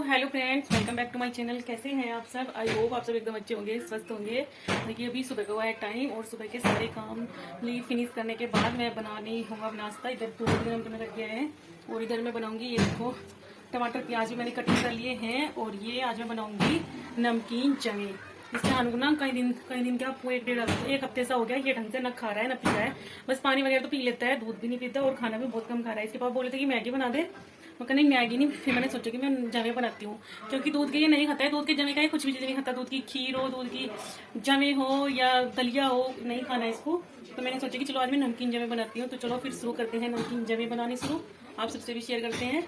Hello friends, welcome back to my channel. कैसे हैं आप सब? आई होप आप सब एकदम अच्छे होंगे, स्वस्थ होंगे। देखिए अभी सुबह का हुआ है टाइम और सुबह के सारे काम फिनिश करने के बाद मैं बनानी हूँ अब नाश्ता। इधर पूरे दिन रख दिया है और इधर मैं बनाऊंगी, ये देखो टमाटर प्याज भी मैंने कटिंग कर लिए हैं। और ये आज मैं बनाऊंगी नमकीन जमे। इसके आलू ना कई दिन क्या आपको एक हफ्ते से हो गया, ये ढंग से न खा रहा है न पी रहा है। बस पानी वगैरह तो पी लेता है, दूध भी नहीं पीता और खाना भी बहुत कम खा रहा है। इसके पापा बोले थे कि मैगी बना दे, मैं कहा नहीं मैगी नहीं। फिर मैंने सोचा कि मैं जमे बनाती हूँ, क्योंकि दूध के ये नहीं खाता है। दूध के जमे का कुछ भी चीज़ नहीं खाता, दूध की खीर हो, दूध की जमे हो या दलिया हो, नहीं खाना है इसको। तो मैंने सोचा कि चलो आज मैं नमकीन जमे बनाती हूँ। तो चलो फिर शुरू करते हैं नमकीन जमे बनाने शुरू। आप सबसे भी शेयर करते हैं।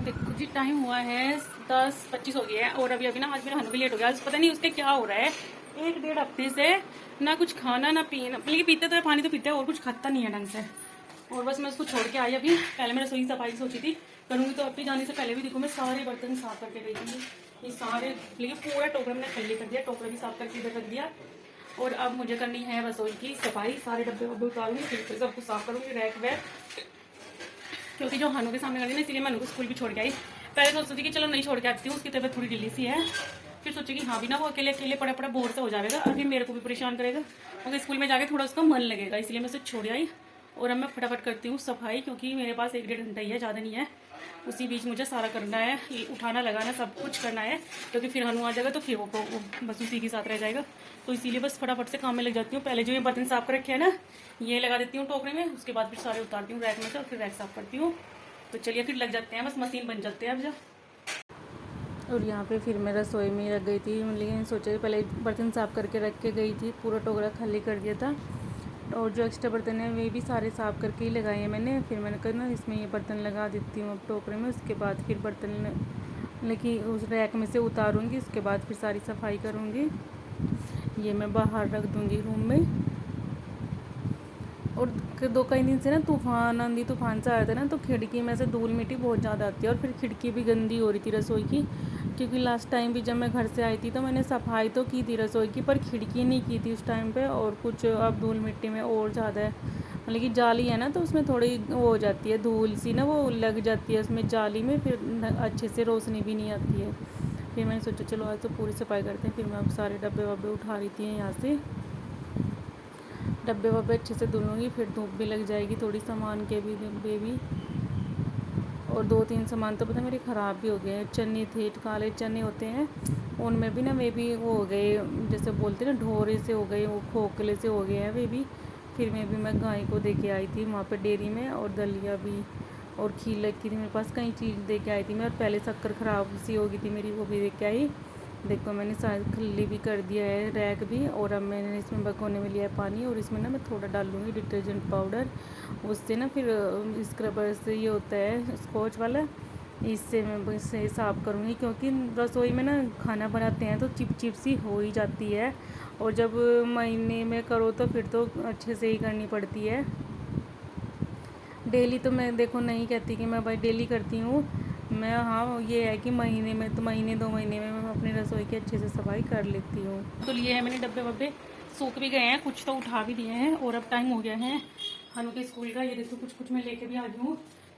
देखो जी टाइम हुआ है 10:25 हो गया है और अभी ना आज मेरा हनु भी लेट हो गया। आज पता नहीं उसके क्या हो रहा है, 1-1.5 हफ्ते से ना कुछ खाना ना पीना, बल्कि पीते तो है, पानी तो पीता है और कुछ खाता नहीं है ढंग से। और बस मैं उसको छोड़ के आई। अभी पहले मैं रसोई सफाई सोची थी करूँगी, तो अभी जाने से पहले भी देखो मैं सारे बर्तन साफ करके गई थी। ये सारे लेकिन पूरा टोकरा मैंने खाली कर दिया, टोकरा भी साफ करके इधर रख दिया। और अब मुझे करनी है रसोई की सफाई, सारे डब्बे वब्बे उतारूंगी, फिर सब कुछ साफ करूँगी, रैक वैक, क्योंकि जो हनु के सामने कर दी ना, इसलिए मैं हनु को स्कूल भी छोड़ के आई। पहले सोचती थी कि चलो नहीं छोड़ के आती हूँ, उसकी तबीयत थोड़ी ढीली सी है। फिर सोची कि हाँ भी ना वो अकेले अकेले पड़ा बोर से हो जाएगा और फिर मेरे को भी परेशान करेगा, अगर स्कूल में जाके थोड़ा उसका मन लगेगा, इसलिए मैं उसे छोड़ आई। और अब मैं फटाफट करती हूँ सफाई, क्योंकि मेरे पास 1-1.5 घंटा ही है, ज़्यादा नहीं है। उसी बीच मुझे सारा करना है, उठाना लगाना सब कुछ करना है, क्योंकि फिर हनु आ जाएगा तो फिर वो बस उसी के साथ रह जाएगा। तो इसीलिए बस फटाफट से काम में लग जाती हूँ। पहले जो ये बर्तन साफ कर रखे हैं ना, ये लगा देती हूँ टोकरे में, उसके बाद फिर सारे उतारती हूँ रैक में से और फिर रैक साफ करती हूँ। तो चलिए फिर लग जाते हैं, बस मशीन बन जाते हैं अब जा। और यहाँ पे फिर मैं रसोई में रख गई थी, लेकिन सोचा पहले बर्तन साफ़ करके रख के गई थी, पूरा टोकरा खाली कर दिया था। और जो एक्स्ट्रा बर्तन है वे भी सारे साफ़ करके ही लगाए हैं मैंने। फिर मैंने कहा ना इसमें ये बर्तन लगा देती हूँ अब टोकरे में, उसके बाद फिर बर्तन लेकिन उस रैक में से उतारूँगी, उसके बाद फिर सारी सफाई करूँगी। ये मैं बाहर रख दूँगी रूम में। और कई दिन से ना तूफ़ान आंधी तूफ़ान से आया था ना, तो खिड़की में से धूल मिट्टी बहुत ज़्यादा आती है। और फिर खिड़की भी गंदी हो रही थी रसोई की, क्योंकि लास्ट टाइम भी जब मैं घर से आई थी तो मैंने सफाई तो की थी रसोई की, पर खिड़की नहीं की थी उस टाइम पे। और कुछ अब धूल मिट्टी में और ज़्यादा है, मतलब कि जाली है ना, तो उसमें थोड़ी वो हो जाती है, धूल सी ना वो लग जाती है उसमें जाली में, फिर अच्छे से रोशनी भी नहीं आती है। फिर मैंने सोचा चलो आज तो पूरी सफाई करते हैं। फिर मैं अब सारे डब्बे वब्बे उठा रही थी यहाँ से, डब्बे वब्बे अच्छे से धुलूँगी, फिर धूप भी लग जाएगी थोड़ी सामान के भी डब्बे भी। और 2-3 सामान तो पता मेरे ख़राब भी हो गए हैं। चने थे, काले चने होते हैं, उनमें भी ना वे भी वो हो गए, जैसे बोलते हैं ना ढोरे से हो गए, वो खोखले से हो गए हैं वे भी। फिर मैं गाय को दे के आई थी वहाँ पे डेयरी में, और दलिया भी और खीर रखी थी मेरे पास, कई चीज़ दे के आई थी मैं। और पहले शक्कर ख़राब सी हो गई थी मेरी, वो भी दे के आई। देखो मैंने शायद खल्ली भी कर दिया है, रैक भी। और अब मैंने इसमें भगोने में लिया है पानी, और इसमें ना मैं थोड़ा डाल लूँगी डिटर्जेंट पाउडर। उससे ना फिर स्क्रबर से ये होता है स्कॉच वाला, इससे मैं इसे साफ़ करूँगी। क्योंकि रसोई में ना खाना बनाते हैं तो चिप सी हो ही जाती है, और जब महीने में करो तो फिर तो अच्छे से ही करनी पड़ती है। डेली तो मैं देखो नहीं कहती कि मैं भाई डेली करती हूँ मैं, हाँ ये है कि महीने में तो महीने 2 महीने में मैं अपनी रसोई की अच्छे से सफाई कर लेती हूँ। तो लिए हैं मैंने डब्बे वब्बे, सूख भी गए हैं, कुछ तो उठा भी दिए हैं। और अब टाइम हो गया है हनु के स्कूल का। ये देखो कुछ मैं लेके भी आ गई हूँ।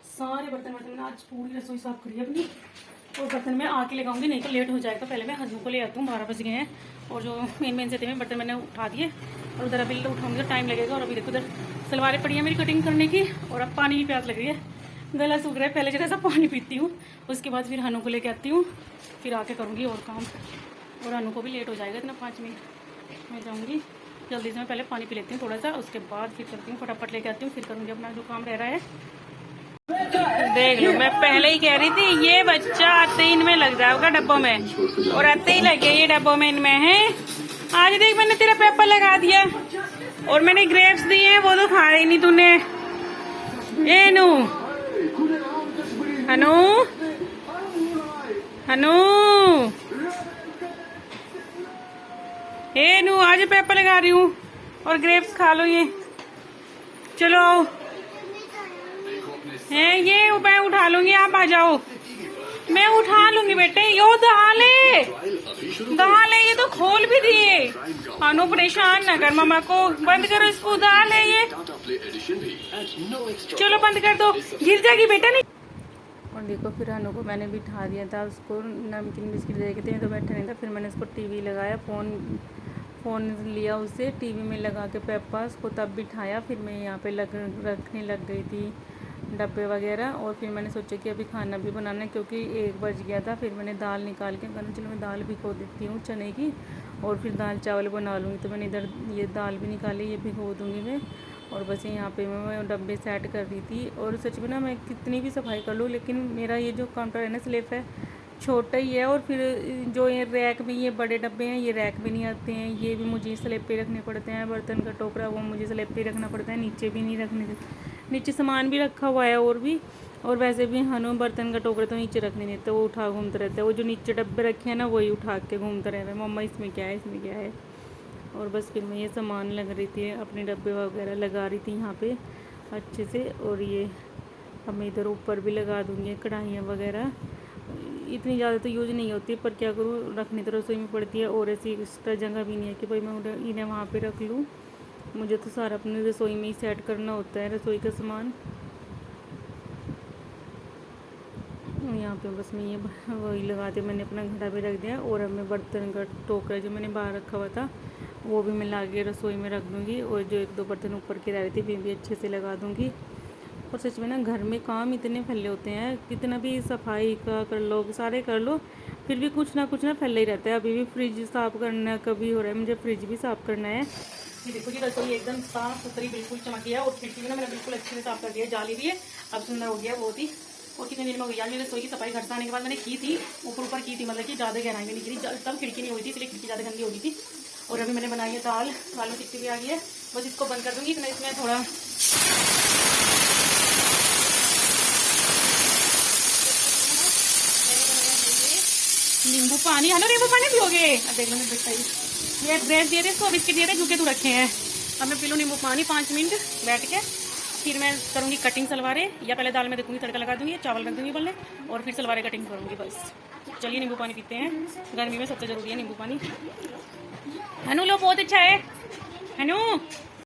सारे बर्तन मैंने आज पूरी रसोई साफ करी है अपनी, और बर्तन मैं आके लगाऊंगी, नहीं तो लेट हो जाएगा। पहले मैं हनु को ले आती हूँ, 12 बज गए हैं। और जो मेन से थे मैं बर्तन मैंने उठा दिए, और उधर अभी उठाऊंगी तो टाइम लगेगा। और अभी देखो उधर सलवारें पड़ी हैं मेरी कटिंग करने की, और अब पानी की प्यास लग रही है, गला सूख रहा है। पहले जैसा पानी पीती हूँ, उसके बाद फिर हनु को लेके आती हूँ, फिर आके करूँगी और काम। और हनु को भी लेट हो जाएगा इतना, 5 मिनट मैं जाऊँगी जल्दी से। मैं पहले पानी पी लेती हूँ थोड़ा सा, उसके बाद फिर करती हूँ, फटाफट लेके आती हूँ, फिर करूँगी अपना जो काम रह रहा है। देख लो, मैं पहले ही कह रही थी ये बच्चा आते ही इनमें लग जाएगा डब्बों में, और आते ही लगे ये डब्बों में इनमें है। आज देख मैंने तेरा पेपर लगा दिया, और मैंने ग्रेप्स दिए हैं, वो तो खाए ही नहीं तूने। ए नू, हनु हनु, ए नू, आज पेपर लगा रही हूँ और ग्रेप्स खा लो ये। चलो है ये, मैं उठा लूंगी, आप आ जाओ। मैं उठा लूंगी बेटे, यो दाल है ये तो खोल भी दिए। हनु परेशान ना कर मम्मा को, बंद करो इसको, दाल है ये। चलो बंद कर दो, गिर जाएगी बेटा। नहीं, और देखो फिर हनु को मैंने बिठा दिया था, उसको नमकीन बिस्किट दे के थे तो बैठा नहीं था। फिर मैंने उसको टीवी लगाया, फ़ोन लिया उससे, टीवी में लगा के पेपा उसको तब बिठाया। फिर मैं यहाँ पे रखने लग गई थी डब्बे वगैरह। और फिर मैंने सोचा कि अभी खाना भी बनाना है, क्योंकि 1 बज गया था। फिर मैंने दाल निकाल के कहना चलो मैं दाल भिगो देती हूँ चने की, और फिर दाल चावल बना लूँगी। तो मैंने इधर ये दाल भी निकाली, ये भिगो दूँगी मैं। और बस यहाँ पे मैं डब्बे सेट कर रही थी। और सच में ना मैं कितनी भी सफाई कर लूँ, लेकिन मेरा ये जो काउंटर है ना स्लेफ है, छोटा ही है। और फिर जो ये रैक में ये बड़े डब्बे हैं, ये रैक भी नहीं आते हैं, ये भी मुझे स्लेब पे रखने पड़ते हैं। बर्तन का टोकरा वो मुझे स्लेब पे रखना पड़ता है, नीचे भी नहीं रखने देते। नीचे सामान भी रखा हुआ है और भी, और वैसे भी हनु बर्तन का टोकरा तो नीचे रखने देते, वो उठा घूमते रहते हैं। वो जो नीचे डब्बे रखे हैं ना, वही उठा के घूमते रहते हैं, मम्मा इसमें क्या है, इसमें क्या है। और बस फिर मैं ये सामान लग रही थी, अपने डब्बे वगैरह लगा रही थी यहाँ पे अच्छे से। और ये अब मैं इधर ऊपर भी लगा दूँगी कढ़ाइयाँ वगैरह। इतनी ज़्यादा तो यूज नहीं होती, पर क्या करूँ, रखनी तो रसोई में पड़ती है। और ऐसी एक्स्ट्रा जगह भी नहीं है कि भाई मैं इन्हें वहाँ पे रख लूँ। मुझे तो सारा अपनी रसोई में ही सेट करना होता है, रसोई का सामान। यहाँ पे बस मैं ये वही लगा के मैंने अपना घड़ा भी रख दिया। और अब मैं बर्तन का टोकरा जो मैंने बाहर रखा हुआ था, वो भी मैं ला के रसोई में रख दूँगी। और जो 1-2 बर्तन ऊपर के रह रहे थे, वे भी अच्छे से लगा दूँगी। और सच में ना घर में काम इतने फैले होते हैं, कितना भी सफाई का कर लो, सारे कर लो, फिर भी कुछ ना फैले ही रहता है। अभी भी फ्रिज साफ़ करना कभी हो रहा है, मुझे फ्रिज भी साफ़ करना है। ये देखो जी, रसोई एकदम साफ सुथरी बिल्कुल चमकी है। और खिड़की भी ना मैंने बिल्कुल अच्छे से साफ कर दिया, जाली भी है, अब सुंदर हो गया बहुत ही। और कितने दिन में हो गया मेरी रसोई की सफाई। घर से आने के बाद मैंने की थी, ऊपर की थी, मतलब कि ज़्यादा गहराई में नहीं की थी, तब खिड़की नहीं हुई थी, इसलिए खिड़की ज़्यादा गंदी हो गई थी। और अभी मैंने बनाई है दाल में टिक्की भी आ गई है, बस इसको बंद कर दूँगी। इतना इसमें थोड़ा नींबू पानी, है ना, नींबू पानी पियोगे? अब देख लो मैं बताइए, ये ब्रेड दिए थे इसको, बिस्किट दिए थे, झुके तो रखे हैं। अब मैं पी लूँ नींबू पानी 5 मिनट बैठ के, फिर मैं करूँगी कटिंग सलवारें, या पहले दाल में देखूँगी तड़का लगा दूँगी, चावल रख दूँगी बोलने, और फिर सलवारें कटिंग करूँगी। बस चलिए नींबू पानी पीते हैं, गर्मी में सबसे ज़रूरी है नींबू पानी। हनु लो, बहुत अच्छा है हनु।